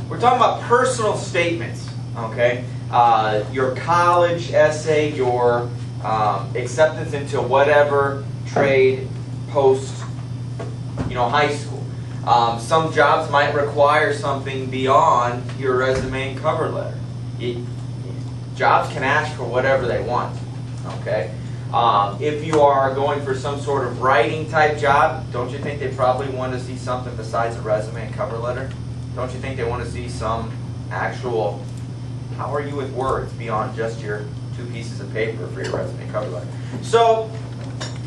We're talking about personal statements, okay? Your college essay, your acceptance into whatever trade post, high school. Some jobs might require something beyond your resume and cover letter. Jobs can ask for whatever they want, okay? If you are going for some sort of writing type job, don't you think they probably want to see something besides a resume and cover letter? Don't you think they want to see some actual, how are you with words beyond just your 2 pieces of paper for your resume and cover letter? So,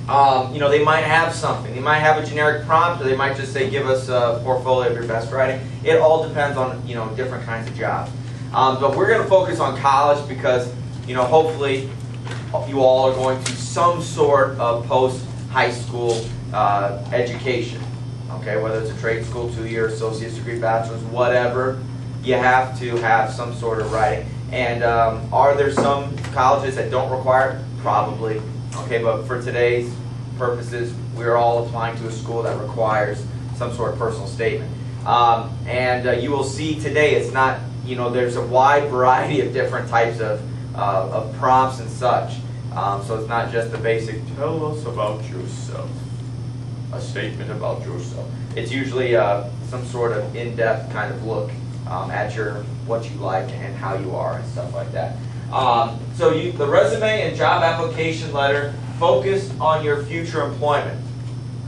they might have something. They might have a generic prompt, or they might just say, give us a portfolio of your best writing. It all depends on, different kinds of jobs. But we're going to focus on college because, hopefully you all are going to some sort of post-high school education. Okay, whether it's a trade school, 2-year, associate's degree, bachelor's, whatever, you have to have some sort of writing. And are there some colleges that don't require it? Probably. Okay, but for today's purposes, we're all applying to a school that requires some sort of personal statement. You will see today it's not, there's a wide variety of different types of prompts and such. So it's not just the basic, tell us about yourself, a statement about yourself. It's usually some sort of in-depth kind of look at what you like and how you are and stuff like that. So the resume and job application letter focused on your future employment.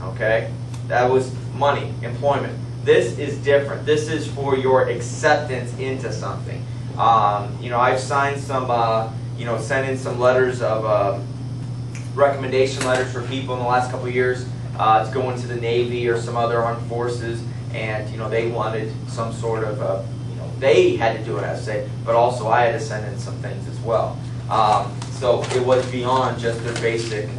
Okay, that was money, employment. This is different. This is for your acceptance into something. I've signed some, sent in some letters of recommendation letters for people in the last couple of years to go into the Navy or some other armed forces, and they wanted some sort of, they had to do an essay, but also I had to send in some things as well. So it was beyond just their basic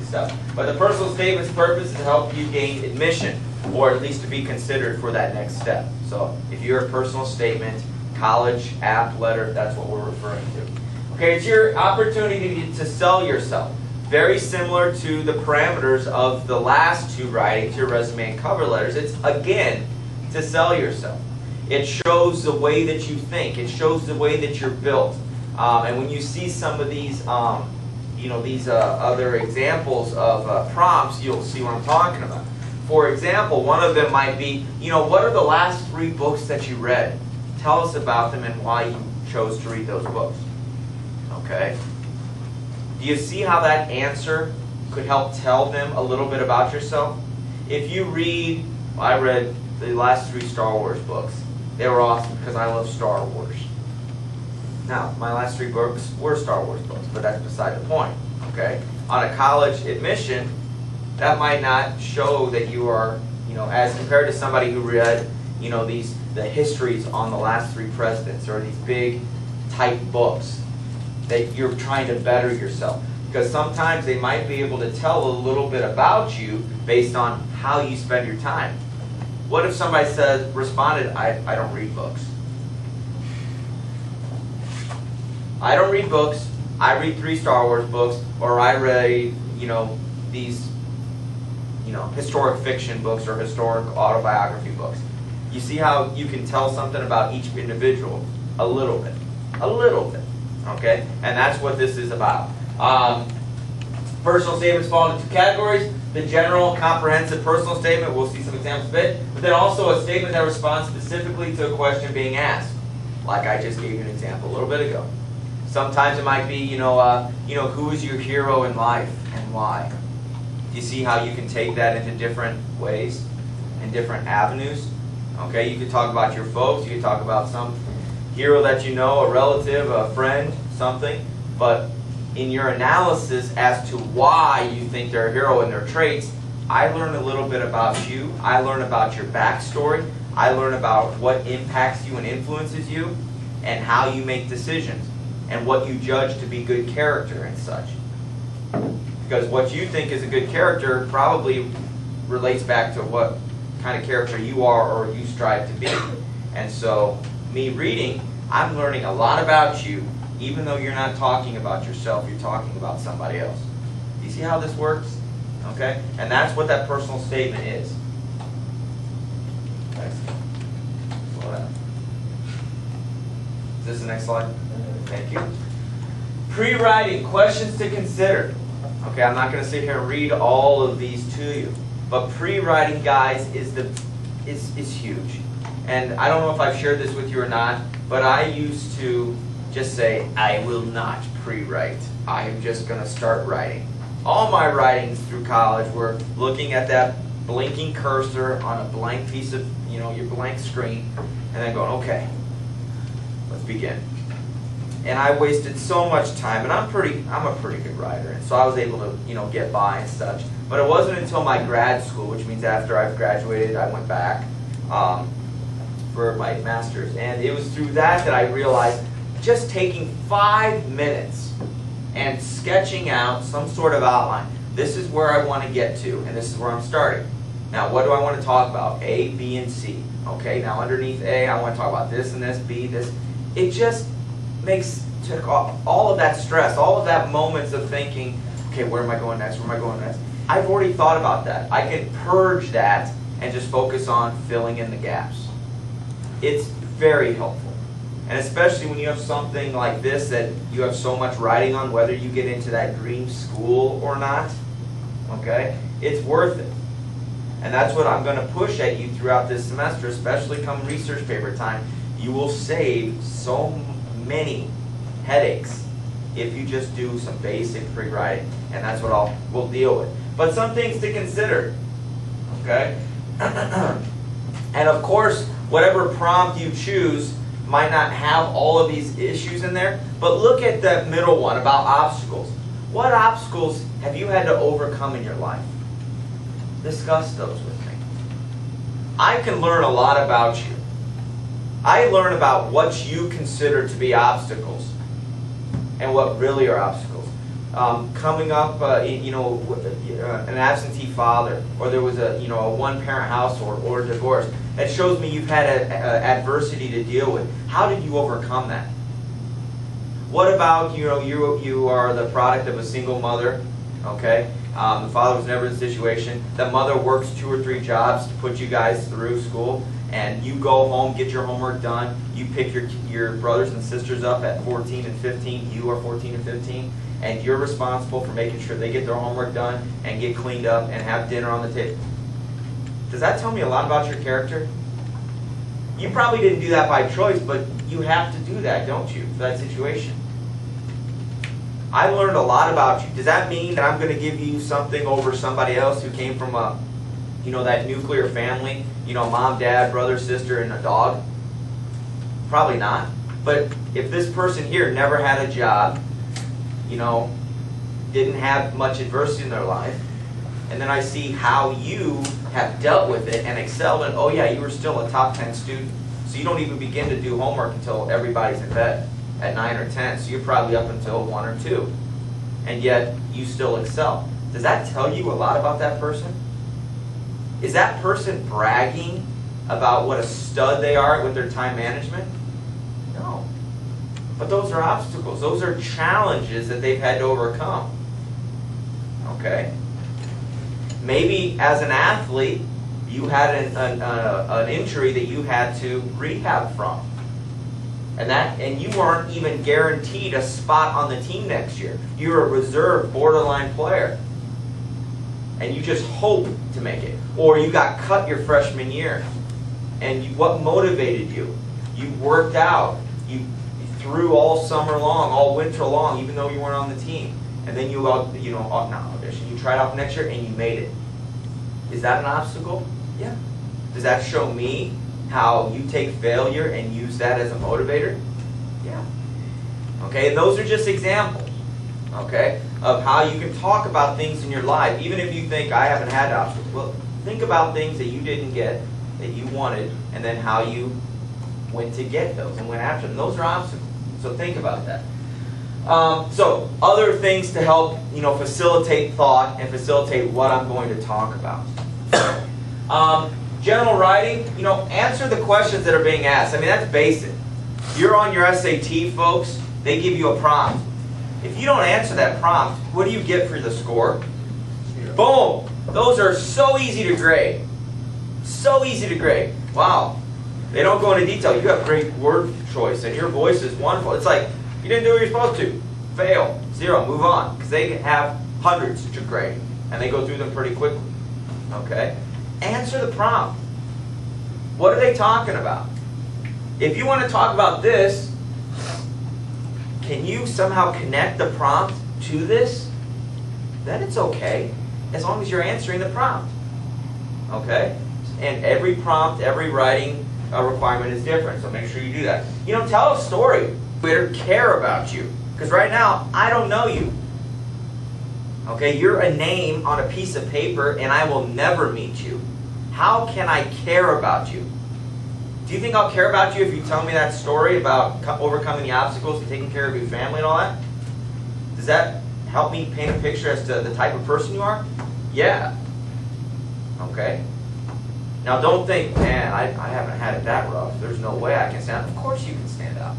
stuff. But the personal statement's purpose is to help you gain admission, or at least to be considered for that next step. So if you're a personal statement, college, app, letter, that's what we're referring to. Okay, it's your opportunity to sell yourself. Very similar to the parameters of the last 2 writings, your resume and cover letters. It's, again, to sell yourself. It shows the way that you think. It shows the way that you're built. And when you see some of these, other examples of prompts, you'll see what I'm talking about. For example, one of them might be, what are the last 3 books that you read? Tell us about them and why you chose to read those books. Okay? Do you see how that answer could help tell them a little bit about yourself? If you read, I read the last 3 Star Wars books. They were awesome because I love Star Wars. Now, my last 3 books were Star Wars books, but that's beside the point. Okay? On a college admission, that might not show that you are, as compared to somebody who read, the histories on the last 3 presidents, or these big type books, that you're trying to better yourself. Because sometimes they might be able to tell a little bit about you based on how you spend your time. What if somebody responded, I don't read books. I don't read books. I read 3 Star Wars books, or I read, these, historic fiction books or historic autobiography books. You see how you can tell something about each individual a little bit. A little bit. Okay? And that's what this is about. Personal statements fall into 2 categories. The general, comprehensive personal statement, we'll see some examples of it, but then also a statement that responds specifically to a question being asked, like I just gave you an example a little bit ago. Sometimes it might be, who is your hero in life and why? Do you see how you can take that into different ways and different avenues? Okay, you could talk about your folks, you could talk about some hero that you know, a relative, a friend, something, but in your analysis as to why you think they're a hero and their traits, I learn a little bit about you. I learn about your backstory. I learn about what impacts you and influences you, and how you make decisions, and what you judge to be good character and such. Because what you think is a good character probably relates back to what kind of character you are or you strive to be. And so, me reading, I'm learning a lot about you. Even though you're not talking about yourself, you're talking about somebody else. Do you see how this works? Okay? And that's what that personal statement is. Okay. Slow down. Is this the next slide? Thank you. Pre-writing questions to consider. Okay, I'm not going to sit here and read all of these to you, but pre-writing, guys, is huge. And I don't know if I've shared this with you or not, but I used to just say, I will not pre-write. I am just going to start writing. All my writings through college were looking at that blinking cursor on a blank piece of, your blank screen, and then going, okay, let's begin. And I wasted so much time, and I'm a pretty good writer, and so I was able to, get by and such. But it wasn't until my grad school, which means after I've graduated, I went back for my master's, and it was through that I realized just taking 5 minutes and sketching out some sort of outline. This is where I want to get to, and this is where I'm starting. Now, what do I want to talk about? A, B, and C. Okay, now underneath A, I want to talk about this and this, B, this. It just took off all of that stress, all of that moments of thinking, okay, where am I going next? Where am I going next? I've already thought about that. I can purge that and just focus on filling in the gaps. It's very helpful. And especially when you have something like this that you have so much writing on, whether you get into that dream school or not, okay, it's worth it. And that's what I'm going to push at you throughout this semester, especially come research paper time. You will save so many headaches if you just do some basic pre-writing, and that's what we'll deal with. But some things to consider, okay? And of course, whatever prompt you choose might not have all of these issues in there, but look at that middle one about obstacles. What obstacles have you had to overcome in your life? Discuss those with me. I can learn a lot about you. I learn about what you consider to be obstacles and what really are obstacles. Coming up, an absentee father, or there was a one-parent household or a divorce. That shows me you've had adversity to deal with. How did you overcome that? What about you are the product of a single mother? Okay, the father was never in a situation. The mother works 2 or 3 jobs to put you guys through school. And you go home, get your homework done. You pick your brothers and sisters up at 14 and 15. You are 14 and 15. And you're responsible for making sure they get their homework done and get cleaned up and have dinner on the table. Does that tell me a lot about your character? You probably didn't do that by choice, but you have to do that, don't you, for that situation? I learned a lot about you. Does that mean that I'm going to give you something over somebody else who came from that nuclear family, mom, dad, brother, sister, and a dog? Probably not. But if this person here never had a job, didn't have much adversity in their life, and then I see how you have dealt with it and excelled, and oh yeah, you were still a top 10 student. So you don't even begin to do homework until everybody's in bed at 9 or 10. So you're probably up until 1 or 2. And yet, you still excel. Does that tell you a lot about that person? Is that person bragging about what a stud they are with their time management? No. But those are obstacles. Those are challenges that they've had to overcome. Okay? Maybe as an athlete, you had an injury that you had to rehab from. And you weren't even guaranteed a spot on the team next year. You're a reserve borderline player. And you just hope to make it. Or you got cut your freshman year. And what motivated you? You worked out. You threw all summer long, all winter long, even though you weren't on the team. And then you tried out next year and you made it. Is that an obstacle? Yeah. Does that show me how you take failure and use that as a motivator? Yeah. Okay, and those are just examples, okay, of how you can talk about things in your life, even if you think, I haven't had obstacles. Well, think about things that you didn't get, that you wanted, and then how you went to get those and went after them. Those are obstacles. So think about that. So other things to help, facilitate thought and facilitate what I'm going to talk about. General writing, answer the questions that are being asked. I mean, that's basic. You're on your SAT, folks. They give you a prompt. If you don't answer that prompt, what do you get for the score? Boom! Those are so easy to grade. So easy to grade. Wow. They don't go into detail. You have great word choice, and your voice is wonderful. It's like, you didn't do what you're supposed to. Fail. 0. Move on. Because they have hundreds to grade, and they go through them pretty quickly. Okay? Answer the prompt. What are they talking about? If you want to talk about this, can you somehow connect the prompt to this? Then it's okay, as long as you're answering the prompt. Okay? And every prompt, every writing requirement is different, so make sure you do that. You know, tell a story. Better care about you. Because right now, I don't know you. Okay, you're a name on a piece of paper, and I will never meet you. How can I care about you? Do you think I'll care about you if you tell me that story about overcoming the obstacles and taking care of your family and all that? Does that help me paint a picture as to the type of person you are? Yeah. Okay. Now don't think, man, I haven't had it that rough. There's no way I can stand out. Of course you can stand out.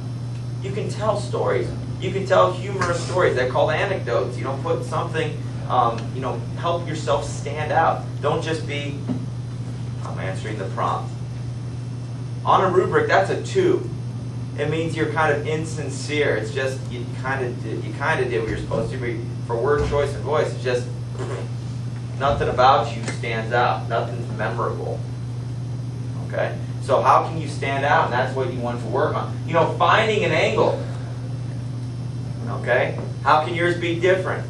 You can tell stories. You can tell humorous stories. They're called anecdotes. You know, put something, you know, help yourself stand out. Don't just be, I'm answering the prompt. On a rubric, that's a 2. It means you're kind of insincere. It's just you kind of did what you're supposed to be. For word choice and voice, it's just nothing about you stands out. Nothing's memorable. Okay? So how can you stand out? And that's what you want to work on. You know, finding an angle. Okay? How can yours be different?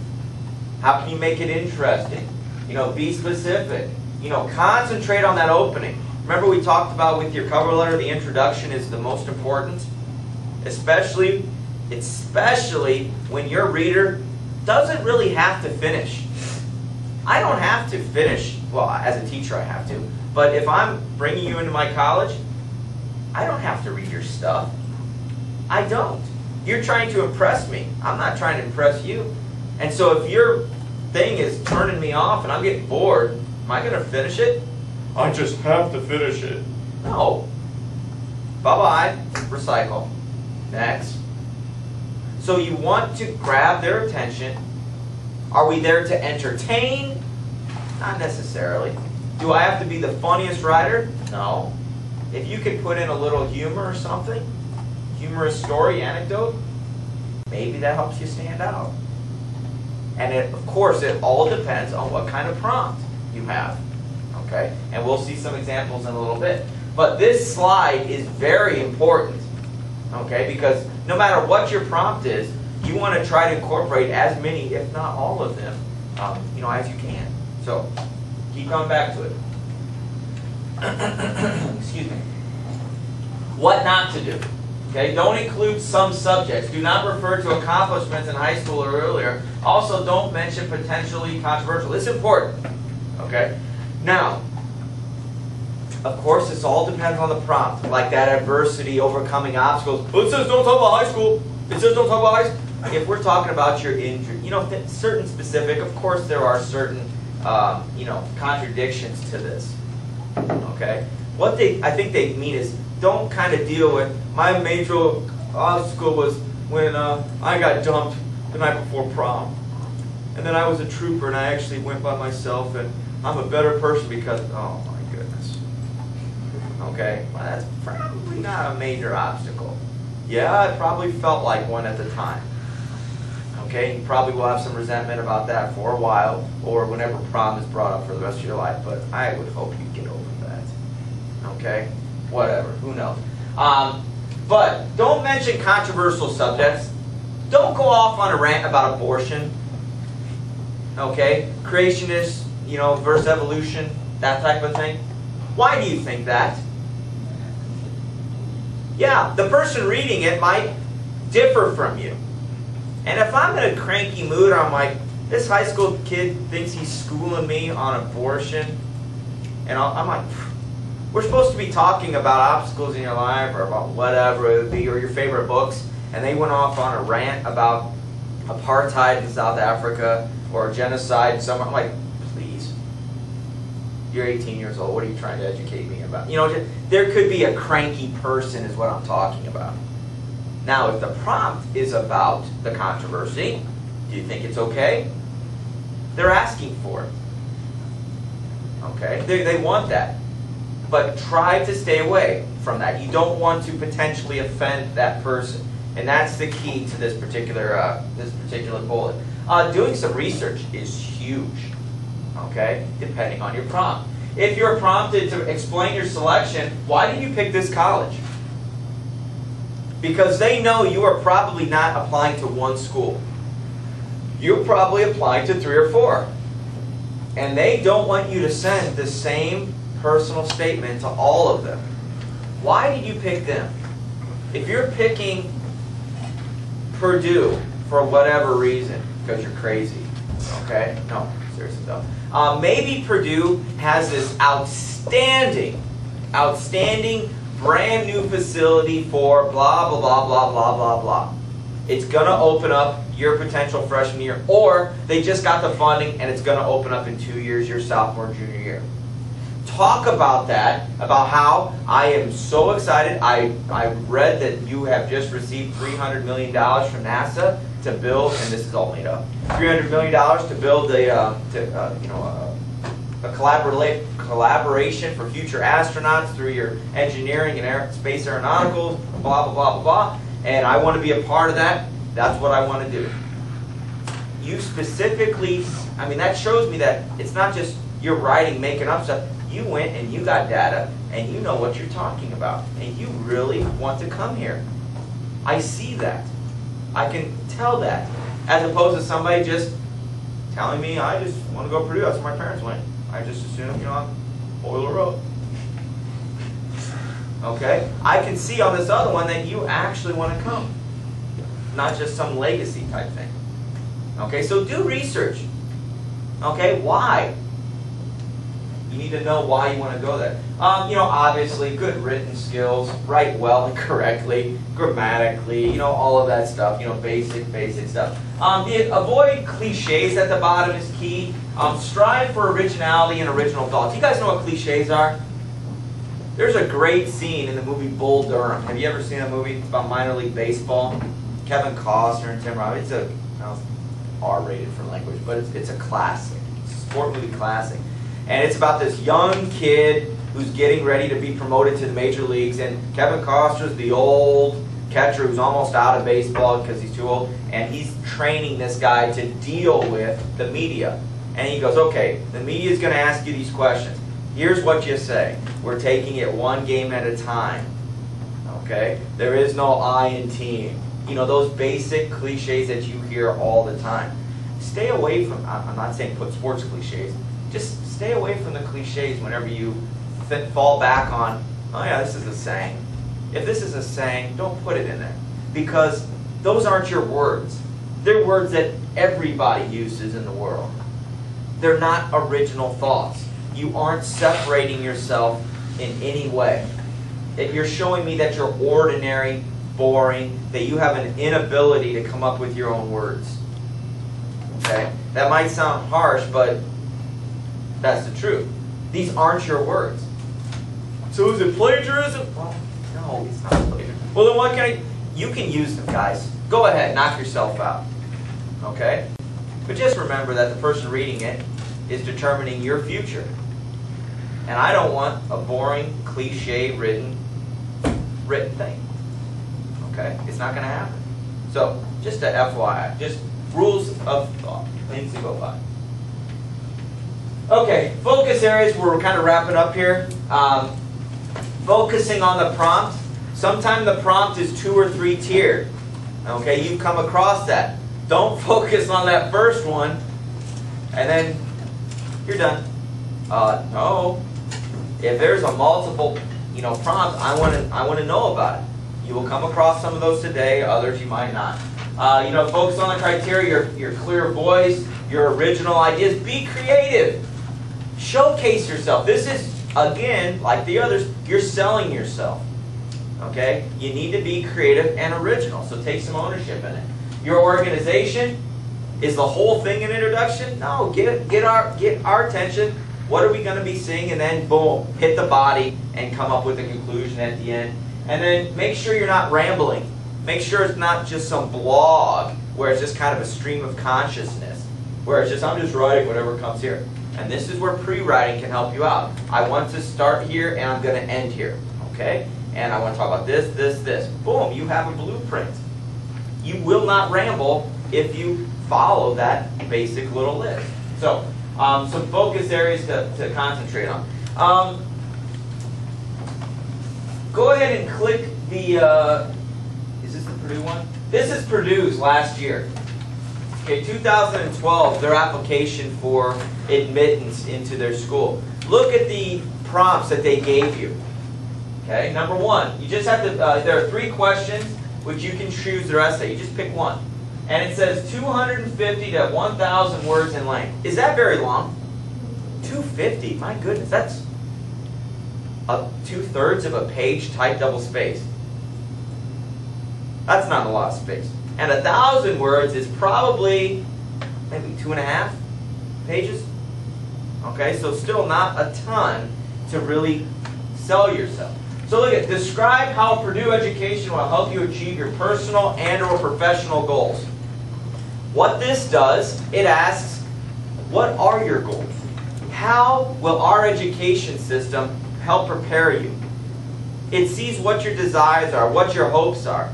How can you make it interesting? You know, be specific. You know, concentrate on that opening. Remember we talked about with your cover letter, the introduction is the most important. Especially when your reader doesn't really have to finish. I don't have to finish. Well, as a teacher I have to. But if I'm bringing you into my college, I don't have to read your stuff. I don't. You're trying to impress me. I'm not trying to impress you. And so if your thing is turning me off and I'm getting bored, am I going to finish it? I just have to finish it. No. Bye-bye. Recycle. Next. So you want to grab their attention. Are we there to entertain? Not necessarily. Do I have to be the funniest writer? No. If you could put in a little humor or something, humorous story, anecdote, maybe that helps you stand out. And of course, it all depends on what kind of prompt you have. Okay? And we'll see some examples in a little bit. But this slide is very important. Okay? Because no matter what your prompt is, you want to try to incorporate as many, if not all of them, you know, as you can. So, keep coming back to it. Excuse me. What not to do. Okay? Don't include some subjects. Do not refer to accomplishments in high school or earlier. Also, don't mention potentially controversial. It's important. Okay? Now, of course, this all depends on the prompt. Like that adversity, overcoming obstacles. Well, it says don't talk about high school. It says don't talk about high school. If we're talking about your injury, you know, certain specific, of course there are certain, you know, contradictions to this. Okay? What I think they mean is don't kind of deal with, my major obstacle was when I got dumped the night before prom. And then I was a trooper and I actually went by myself and I'm a better person because, oh my goodness. Okay? Well, that's probably not a major obstacle. Yeah, it probably felt like one at the time. Okay, you probably will have some resentment about that for a while, or whenever prom is brought up for the rest of your life, but I would hope you get over that. Okay? Whatever, who knows. But don't mention controversial subjects. Don't go off on a rant about abortion. Okay? Creationists, you know, versus evolution, that type of thing. Why do you think that? Yeah, the person reading it might differ from you. And if I'm in a cranky mood, I'm like, this high school kid thinks he's schooling me on abortion. And I'm like, we're supposed to be talking about obstacles in your life or about whatever it would be, or your favorite books. And they went off on a rant about apartheid in South Africa or genocide somewhere. I'm like, please. You're 18 years old. What are you trying to educate me about? You know, there could be a cranky person is what I'm talking about. Now, if the prompt is about the controversy, do you think it's okay? They're asking for it. Okay? They want that. But try to stay away. from that. You don't want to potentially offend that person. And that's the key to this particular bullet. Doing some research is huge, okay, depending on your prompt. If you're prompted to explain your selection, why did you pick this college? Because they know you are probably not applying to one school. You're probably applying to 3 or 4. And they don't want you to send the same personal statement to all of them. Why did you pick them? If you're picking Purdue for whatever reason, because you're crazy, okay? No, seriously though. Maybe Purdue has this outstanding brand new facility for blah, blah, blah, blah, blah, blah, blah. It's going to open up your potential freshman year, or they just got the funding and it's going to open up in 2 years, your sophomore, junior year. Talk about that, about how I am so excited. I read that you have just received $300 million from NASA to build, and this is all made up, $300 million to build a collaboration for future astronauts through your engineering and space aeronauticals, blah, blah, blah, blah, blah. And I want to be a part of that. That's what I want to do. You specifically, I mean, that shows me that it's not just you're writing, making up stuff. You went and you got data, and you know what you're talking about, and you really want to come here. I see that. I can tell that. As opposed to somebody just telling me, I just want to go to Purdue, that's where my parents went. I just assume, I'm Boiler Road. Okay? I can see on this other one that you actually want to come. Not just some legacy type thing. Okay, so do research. Okay, why? You need to know why you want to go there. Obviously, good written skills, write well and correctly, grammatically, all of that stuff, basic stuff. Avoid cliches at the bottom is key. Strive for originality and original thoughts. You guys know what cliches are? There's a great scene in the movie Bull Durham. Have you ever seen that movie? It's about minor league baseball. Kevin Costner and Tim Robbins. It's R-rated for language, but it's a classic. It's a sport movie classic. And it's about this young kid who's getting ready to be promoted to the major leagues, and Kevin Costner's the old catcher who's almost out of baseball because he's too old, and he's training this guy to deal with the media. And he goes, okay, the media is going to ask you these questions. Here's what you say. We're taking it one game at a time. Okay? There is no I in team. Those basic cliches that you hear all the time. Stay away from, I'm not saying put sports cliches, just stay away from the cliches whenever you fall back on, oh yeah, this is a saying. If this is a saying, don't put it in there. Because those aren't your words. They're words that everybody uses in the world. They're not original thoughts. You aren't separating yourself in any way. You're showing me that you're ordinary, boring, that you have an inability to come up with your own words. Okay? That might sound harsh, but that's the truth. These aren't your words. So is it plagiarism? Well, no, it's not plagiarism. Well, then what can you can use them, guys. Go ahead, knock yourself out. Okay? But just remember that the person reading it is determining your future. And I don't want a boring, cliche written thing. Okay? It's not going to happen. So, just a FYI. Just rules of thought. Things to go by. Okay, focus areas. We're kind of wrapping up here. Focusing on the prompt. Sometimes the prompt is 2 or 3 tiered. Okay, you've come across that. Don't focus on that first one, and then you're done. No. If there's a multiple, prompt, I want to know about it. You will come across some of those today. Others you might not. Focus on the criteria. Your clear voice, your original ideas. Be creative. Showcase yourself. This is, again, like the others, you're selling yourself. Okay? You need to be creative and original. So take some ownership in it. Your organization, is the whole thing an introduction? No, get our attention. What are we going to be seeing? And then boom, hit the body and come up with a conclusion at the end. And then make sure you're not rambling. Make sure it's not just some blog where it's just kind of a stream of consciousness, where it's just, I'm just writing whatever comes here. And this is where pre-writing can help you out. I want to start here and I'm going to end here. Okay? and I want to talk about this, this, this. Boom, you have a blueprint. You will not ramble if you follow that basic little list. So, some focus areas to concentrate on. Go ahead and click the, is this the Purdue one? This is Purdue's last year. Okay, 2012, their application for admittance into their school. Look at the prompts that they gave you. Okay, number one, you just have to, there are 3 questions which you can choose their essay. You just pick one. And it says 250 to 1,000 words in length. Is that very long? 250, my goodness, that's 2/3 of a page typed double spaced. That's not a lot of space. And 1,000 words is probably maybe 2.5 pages. Okay, so still not a ton to really sell yourself. So look at, describe how Purdue education will help you achieve your personal and or professional goals. What this does, it asks, what are your goals? How will our education system help prepare you? It sees what your desires are, what your hopes are.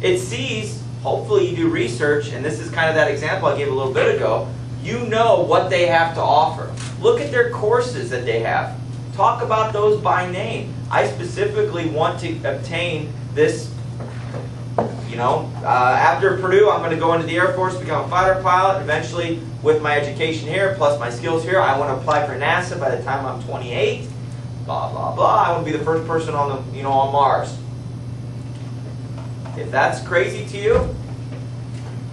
It sees, hopefully you do research, and this is kind of that example I gave a little bit ago. You know what they have to offer. Look at their courses that they have. Talk about those by name. I specifically want to obtain this, after Purdue, I'm going to go into the Air Force, become a fighter pilot. Eventually, with my education here, plus my skills here, I want to apply for NASA by the time I'm 28. Blah, blah, blah. I want to be the first person on the, on Mars. If that's crazy to you,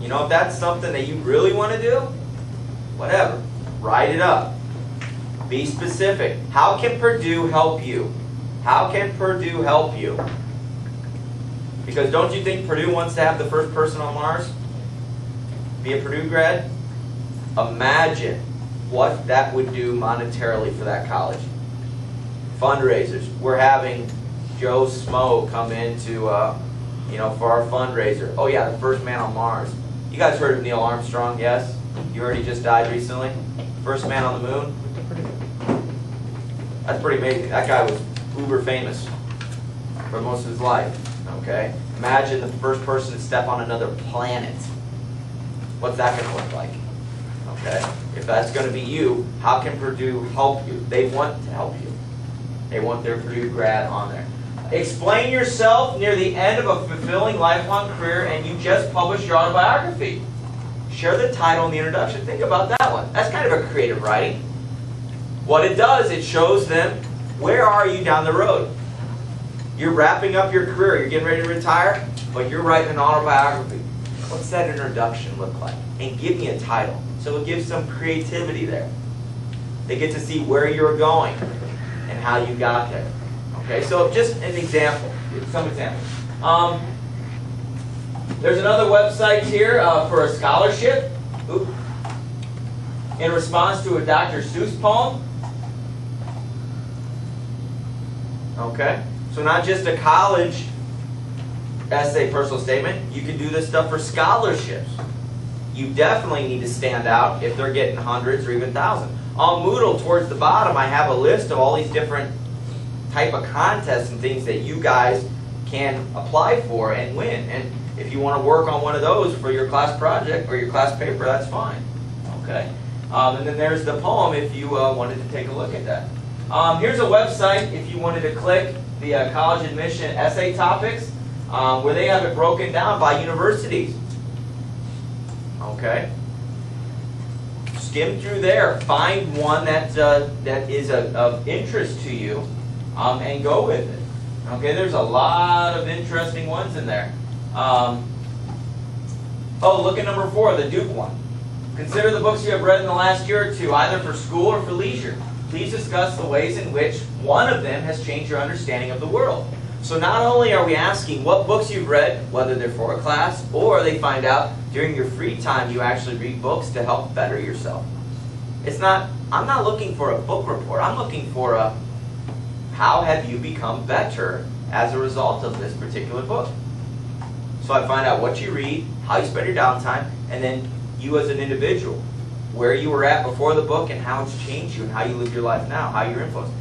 if that's something that you really want to do, whatever. Write it up. Be specific. How can Purdue help you? How can Purdue help you? Because don't you think Purdue wants to have the first person on Mars? Be a Purdue grad? Imagine what that would do monetarily for that college. Fundraisers. We're having Joe Smo come into, for our fundraiser. Oh yeah, the first man on Mars. You guys heard of Neil Armstrong, yes? You heard he just died recently? First man on the moon? That's pretty amazing. That guy was uber famous for most of his life. Okay? Imagine the first person to step on another planet. What's that going to look like? Okay? If that's going to be you, how can Purdue help you? They want to help you. They want their Purdue grad on there. Explain yourself near the end of a fulfilling lifelong career and you just published your autobiography. Share the title and the introduction. Think about that one. That's kind of a creative writing. What it does, it shows them where are you down the road. You're wrapping up your career. You're getting ready to retire, but you're writing an autobiography. What's that introduction look like? And give me a title. So it gives some creativity there. They get to see where you're going and how you got there. Okay, so just an example, some examples. There's another website here for a scholarship. In response to a Dr. Seuss poem. Okay, so not just a college essay, personal statement. You can do this stuff for scholarships. You definitely need to stand out if they're getting hundreds or even thousands. On Moodle, towards the bottom, I have a list of all these different type of contests and things that you guys can apply for and win. And if you want to work on one of those for your class project or your class paper, that's fine. Okay. And then there's the poem if you wanted to take a look at that. Here's a website if you wanted to click the college admission essay topics where they have it broken down by universities. Okay. Skim through there. Find one that is of interest to you and go with it. Okay, there's a lot of interesting ones in there. Oh, look at number 4, the Duke one. Consider the books you have read in the last year or two, either for school or for leisure. Please discuss the ways in which one of them has changed your understanding of the world. So not only are we asking what books you've read, whether they're for a class, or they find out during your free time you actually read books to help better yourself. I'm not looking for a book report. I'm looking for a how have you become better as a result of this particular book. So I find out what you read, how you spend your downtime, and then you as an individual, where you were at before the book and how it's changed you and how you live your life now, how you're influenced.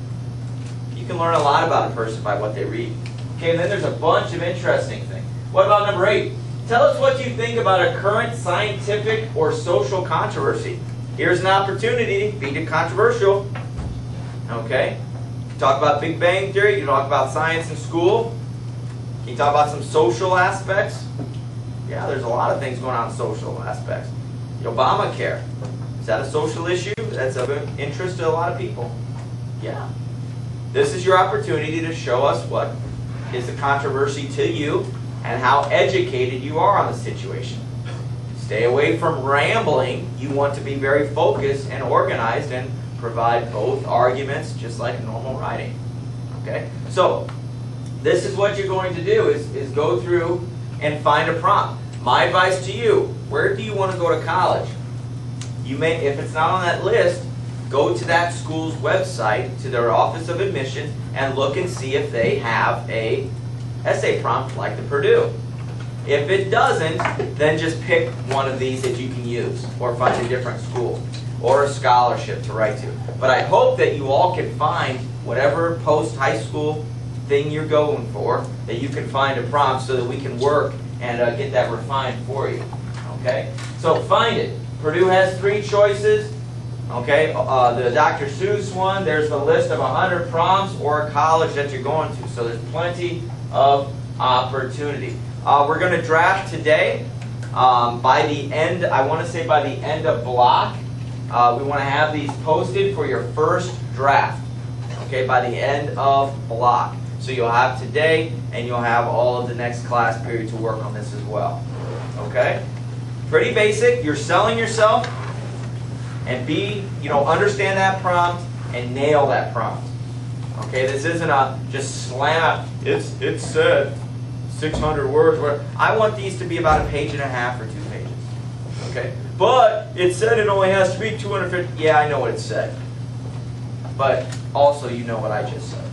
You can learn a lot about a person by what they read. Okay, and then there's a bunch of interesting things. What about number 8? Tell us what you think about a current scientific or social controversy. Here's an opportunity to be controversial. Okay? Talk about Big Bang Theory. You talk about science in school. Can you talk about some social aspects? Yeah, there's a lot of things going on in social aspects. Obamacare. Is that a social issue that's of interest to a lot of people? Yeah. This is your opportunity to show us what is the controversy to you and how educated you are on the situation. Stay away from rambling. You want to be very focused and organized and provide both arguments just like normal writing. Okay? So, this is what you're going to do is go through and find a prompt. My advice to you, where do you want to go to college? You may, if it's not on that list, go to that school's website, to their Office of Admissions, and look and see if they have a essay prompt like the Purdue. If it doesn't, then just pick one of these that you can use, or find a different school, or a scholarship to write to. But I hope that you all can find whatever post-high school thing you're going for, that you can find a prompt so that we can work and get that refined for you. Okay? So find it. Purdue has 3 choices. Okay? The Dr. Seuss one, there's the list of 100 prompts or a college that you're going to. So there's plenty of opportunity. We're going to draft today. By the end, I want to say by the end of block, we want to have these posted for your first draft. Okay, by the end of block. So you'll have today, and you'll have all of the next class period to work on this as well. Okay? Pretty basic. You're selling yourself, and understand that prompt and nail that prompt. Okay, this isn't a just slam. It's said 600 words. I want these to be about 1.5 pages or 2 pages. Okay, but it said it only has to be 250. Yeah, I know what it said, but also you know what I just said.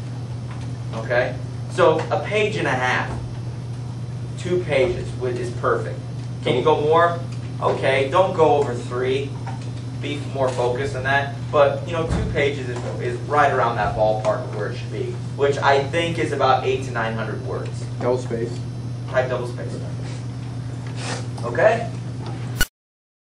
Okay, so 1.5 pages, 2 pages is perfect. Can you go more? Okay, don't go over 3. Be more focused than that. But 2 pages is right around that ballpark of where it should be, which I think is about 800 to 900 words. Double space. Type double space. Okay.